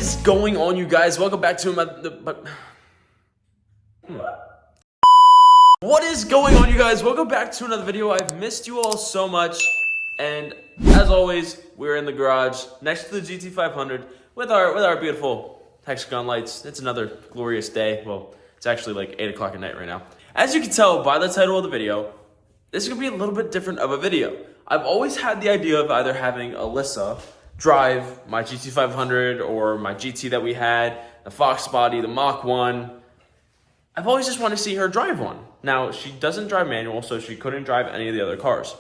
is going on, you guys? Welcome back to What is going on, you guys? Welcome back to another video. I've missed you all so much, and as always, we're in the garage next to the GT500 with our beautiful hexagon lights. It's another glorious day. Well, it's actually like 8 o'clock at night right now. As you can tell by the title of the video, this is gonna be a little bit different of a video. I've always had the idea of either having Alyssa drive my GT500 or my GT that we had, the Fox body, the Mach 1. I've always just wanted to see her drive one. Now, she doesn't drive manual, so she couldn't drive any of the other cars.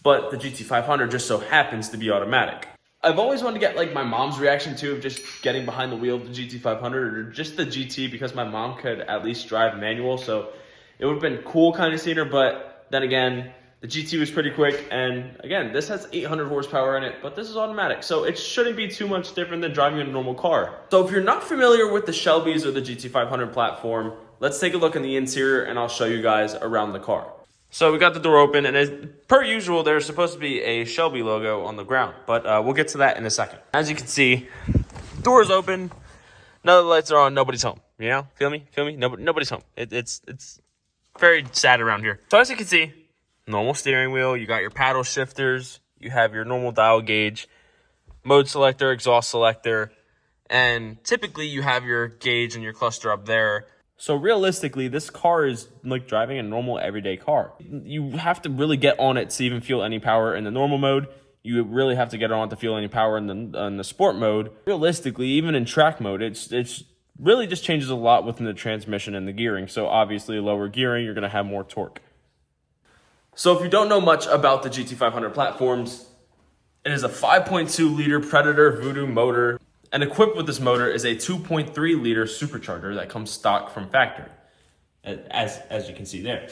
But the GT500 just so happens to be automatic. I've always wanted to get like my mom's reaction too of just getting behind the wheel of the GT500 or just the GT, because my mom could at least drive manual, so it would have been cool kind of seeing her. But then again, the GT was pretty quick, and again, this has 800 horsepower in it, but this is automatic, so it shouldn't be too much different than driving a normal car. So if you're not familiar with the Shelby's or the GT500 platform, let's take a look in the interior and I'll show you guys around the car. So we got the door open, and as per usual, there's supposed to be a Shelby logo on the ground, but we'll get to that in a second. As you can see, door's open, none of the lights are on, nobody's home. You know, feel me? Nobody's home. It's very sad around here. So as you can see, normal steering wheel, you got your paddle shifters, you have your normal dial gauge, mode selector, exhaust selector, and typically you have your gauge and your cluster up there. So realistically, this car is like driving a normal everyday car. You have to really get on it to even feel any power in the normal mode. You really have to get on it to feel any power in the sport mode. Realistically, even in track mode, it's really just changes a lot within the transmission and the gearing. So obviously, lower gearing, you're going to have more torque. So if you don't know much about the GT500 platforms, it is a 5.2 liter Predator Voodoo motor. And equipped with this motor is a 2.3 liter supercharger that comes stock from factory, as you can see there.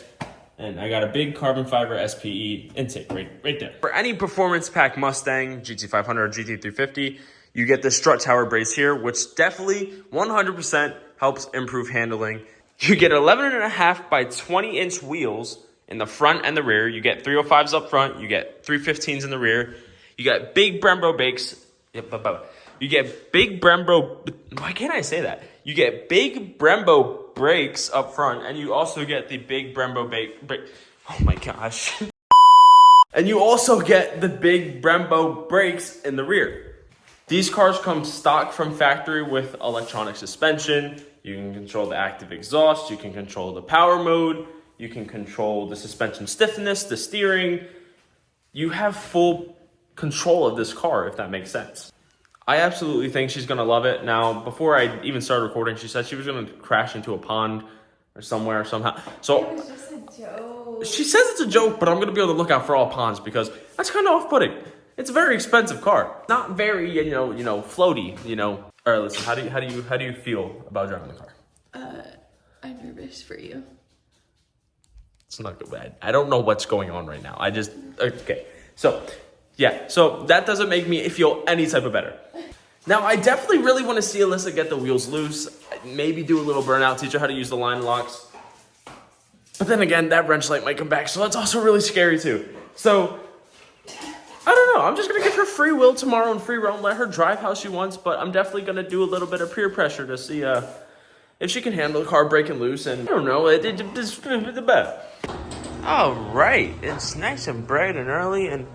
And I got a big carbon fiber SPE intake right there. For any performance pack Mustang, GT500 or GT350, you get the strut tower brace here, which definitely 100% helps improve handling. You get 11.5 by 20 inch wheels in the front and the rear. You get 305s up front, you get 315s in the rear. You got big Brembo brakes. You get big Brembo, why can't I say that? You get big Brembo brakes up front, and you also get the big Brembo brake. Oh my gosh. And you also get the big Brembo brakes in the rear. These cars come stock from factory with electronic suspension. You can control the active exhaust, you can control the power mode, you can control the suspension stiffness, the steering. You have full control of this car, if that makes sense. I absolutely think she's going to love it. Now, before I even started recording, she said she was going to crash into a pond or somewhere somehow. So it was just a joke. She says it's a joke, but I'm going to be able to look out for all ponds because that's kind of off-putting. It's a very expensive car. Not very, you know, floaty, All right, listen, how do you feel about driving the car? I'm nervous for you. It's not good. I don't know what's going on right now. Okay. So, yeah, so that doesn't make me feel any type of better. Now, I definitely really want to see Alyssa get the wheels loose, maybe do a little burnout, teach her how to use the line locks. But then again, that wrench light might come back, so that's also really scary too. So, I don't know. I'm just going to give her free will tomorrow and free roam, let her drive how she wants, but I'm definitely going to do a little bit of peer pressure to see if she can handle the car breaking loose, and I don't know, it's the best. All right, it's nice and bright and early, and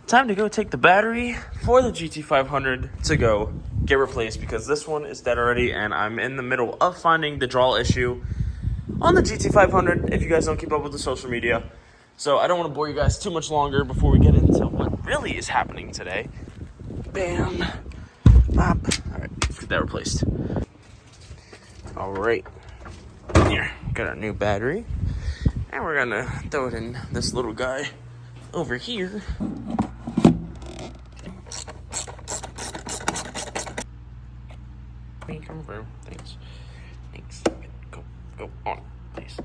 time to go take the battery for the GT500 to go get replaced, because this one is dead already, and I'm in the middle of finding the draw issue on the GT500, if you guys don't keep up with the social media. So I don't want to bore you guys too much longer before we get into what really is happening today. Bam. Bop. All right, let's get that replaced. All right. Here, got our new battery. And we're going to throw it in this little guy over here. Come through. Thanks. Go on, please.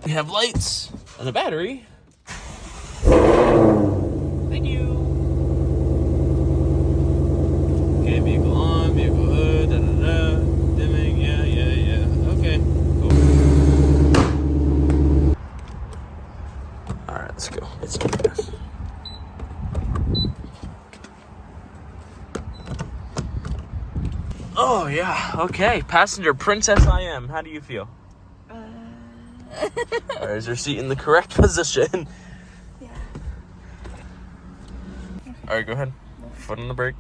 We have lights and a battery. Thank you. Okay, vehicle on, vehicle hood, dimming, yeah. Okay, cool. Alright, let's go. Let's do this. Oh, yeah. Okay. Passenger princess I am. How do you feel? Or is your seat in the correct position? Yeah. All right, go ahead. Foot on the brake.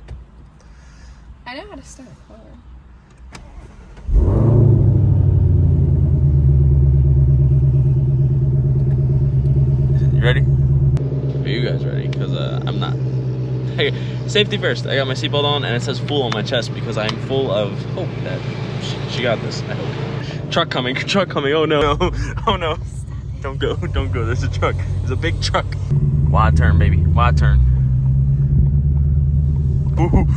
I know how to start a car. You ready? Are you guys ready? Because I'm not. Hey, safety first. I got my seatbelt on, and it says full on my chest because I'm full of hope that she got this. I hope. Truck coming. Truck coming. Oh no. Oh no. Don't go. Don't go. There's a truck. There's a big truck. Wide turn, baby. Wide turn. Ooh.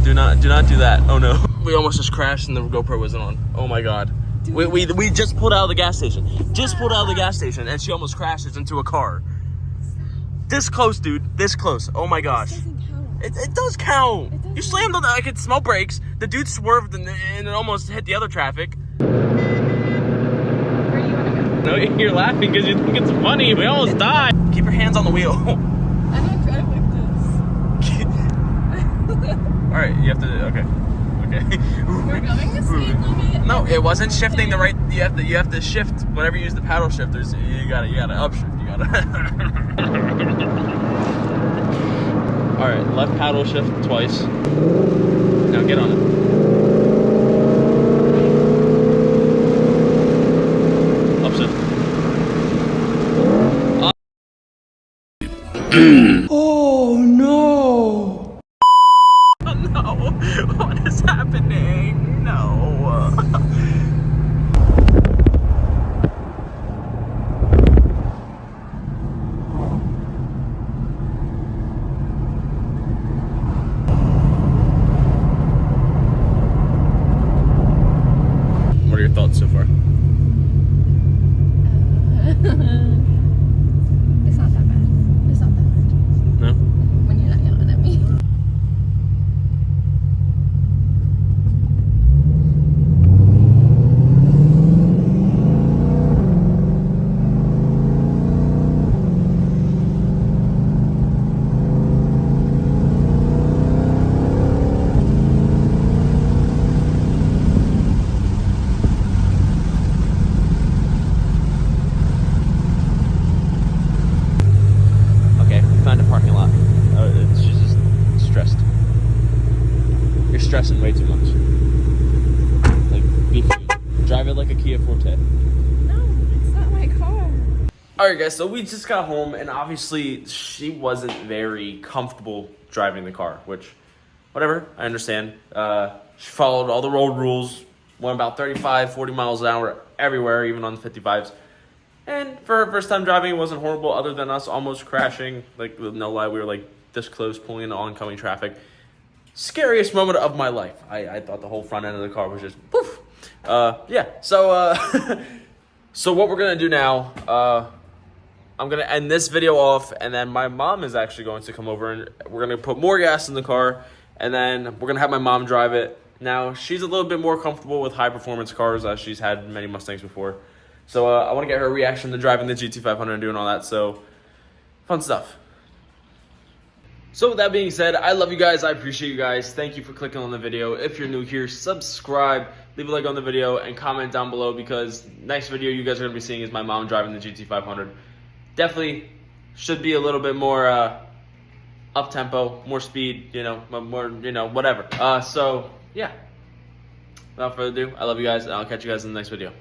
Do not do that. Oh no. We almost just crashed and the GoPro wasn't on. Oh my god. We just pulled out of the gas station. Just pulled out of the gas station and she almost crashes into a car. This close, dude. This close. Oh my gosh. This doesn't count. It does count. It You slammed on the, I could smell brakes. The dude swerved and it almost hit the other traffic. Where do you want to go? No, you're laughing because you think it's funny. We almost died. Keep your hands on the wheel. I don't drive like this. All right, you have to. Okay. We're going the speed limit. No, it wasn't shifting the right. You have to shift whenever you use the paddle shifters. You gotta upshift. You gotta. All right, left paddle shift twice. Now get on it. Upshift. Oh no! Oh no! What is happening? No. What are your thoughts so far? It's not that bad. It's not that bad. No? When you're not yelling at me. Okay, we found a parking lot. She's just stressed. You're stressing way too much. Like, drive it like a Kia Forte. No, it's not my car. Alright guys, so we just got home and obviously she wasn't very comfortable driving the car, which, whatever, I understand. She followed all the road rules, went about 35, 40 miles an hour everywhere, even on the 55s. And for her first time driving, it wasn't horrible other than us almost crashing. Like, with no lie, we were like this close pulling into oncoming traffic. Scariest moment of my life. I thought the whole front end of the car was just poof. Yeah, so so what we're gonna do now, I'm gonna end this video off, and then my mom is actually going to come over and we're gonna put more gas in the car, and then we're gonna have my mom drive it. Now, she's a little bit more comfortable with high performance cars as she's had many Mustangs before. So I want to get her reaction to driving the GT500 and doing all that. So fun stuff. So with that being said, I love you guys. I appreciate you guys. Thank you for clicking on the video. If you're new here, subscribe, leave a like on the video, and comment down below because next video you guys are going to be seeing is my mom driving the GT500. Definitely should be a little bit more up-tempo, more speed, more, whatever. So yeah, without further ado, I love you guys, and I'll catch you guys in the next video.